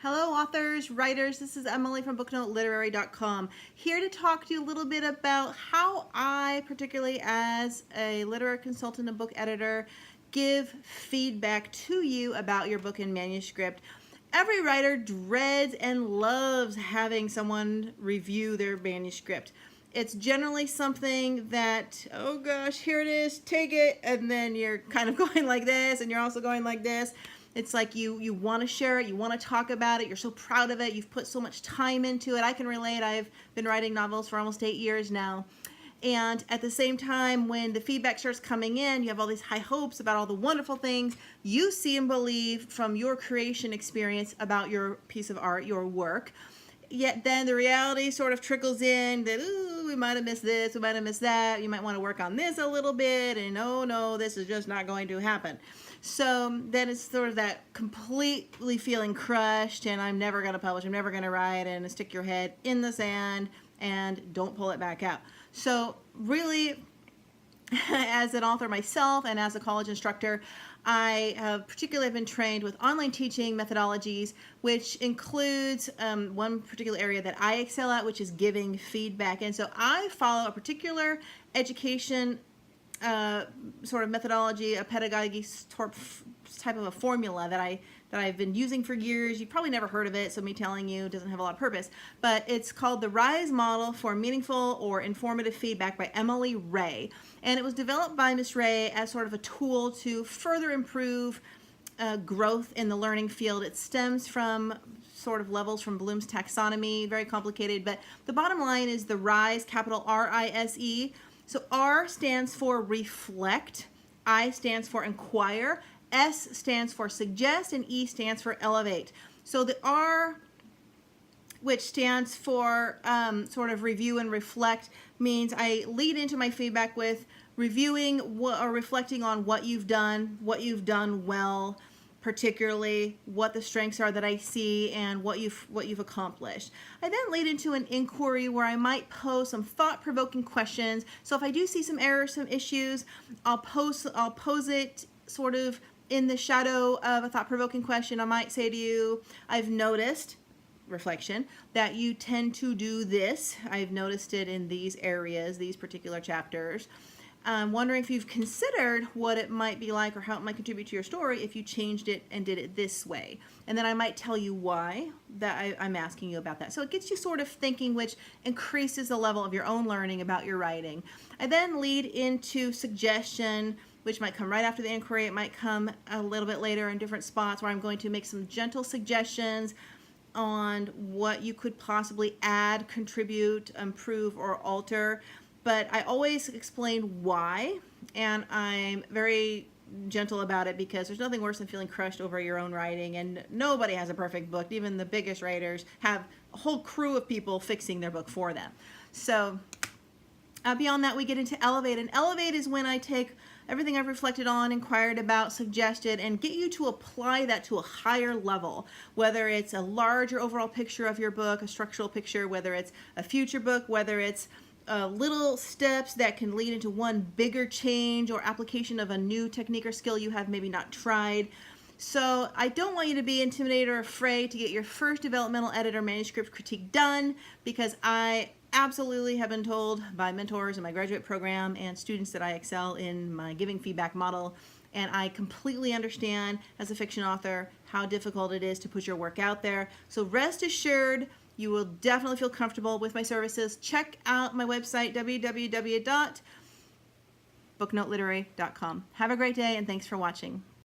Hello authors, writers, this is Emily from BookNoteLiterary.com, here to talk to you a little bit about how I, particularly as a literary consultant and book editor, give feedback to you about your book and manuscript. Every writer dreads and loves having someone review their manuscript. It's generally something that, oh gosh, here it is, take it, and then you're kind of going like this, and you're also going like this. It's like you want to share it, you want to talk about it, you're so proud of it, you've put so much time into it. I can relate. I've been writing novels for almost 8 years now. And at the same time, when the feedback starts coming in, you have all these high hopes about all the wonderful things you see and believe from your creation experience about your piece of art, your work. Yet then the reality sort of trickles in that, ooh, we might have missed this, we might have missed that, you might want to work on this a little bit, and oh no, this is just not going to happen. So then it's sort of that completely feeling crushed, and I'm never going to publish, I'm never going to write, and stick your head in the sand and don't pull it back out. So really, as an author myself and as a college instructor, I have particularly been trained with online teaching methodologies, which includes one particular area that I excel at, which is giving feedback. And so I follow a particular education sort of methodology, a pedagogy type of a formula that I've been using for years. You've probably never heard of it, so me telling you doesn't have a lot of purpose. But it's called the RISE Model for Meaningful or Informative Feedback by Emily Ray. And it was developed by Miss Ray as sort of a tool to further improve growth in the learning field. It stems from sort of levels from Bloom's taxonomy, very complicated, but the bottom line is the RISE, capital R-I-S-E. So R stands for reflect, I stands for inquire, S stands for suggest, and E stands for elevate. So the R, which stands for sort of review and reflect, means I lead into my feedback with reviewing or reflecting on what you've done well, particularly what the strengths are that I see and what you've accomplished. I then lead into an inquiry where I might pose some thought-provoking questions. So if I do see some errors, some issues, I'll pose it sort of in the shadow of a thought-provoking question. I might say to you, I've noticed, reflection, that you tend to do this. I've noticed it in these areas, these particular chapters. I'm wondering if you've considered what it might be like or how it might contribute to your story if you changed it and did it this way. And then I might tell you why that I'm asking you about that. So it gets you sort of thinking, which increases the level of your own learning about your writing. I then lead into suggestion, which might come right after the inquiry. It might come a little bit later in different spots where I'm going to make some gentle suggestions on what you could possibly add, contribute, improve, or alter. But I always explain why, and I'm very gentle about it because there's nothing worse than feeling crushed over your own writing, and nobody has a perfect book. Even the biggest writers have a whole crew of people fixing their book for them. So beyond that, we get into elevate, and elevate is when I take everything I've reflected on, inquired about, suggested, and get you to apply that to a higher level, whether it's a larger overall picture of your book, a structural picture, whether it's a future book, whether it's little steps that can lead into one bigger change or application of a new technique or skill you have maybe not tried. So I don't want you to be intimidated or afraid to get your first developmental edit or manuscript critique done, because I absolutely have been told by mentors in my graduate program and students that I excel in my giving feedback model, and I completely understand as a fiction author how difficult it is to put your work out there. So rest assured, you will definitely feel comfortable with my services. Check out my website, www.booknoteliterary.com. Have a great day, and thanks for watching.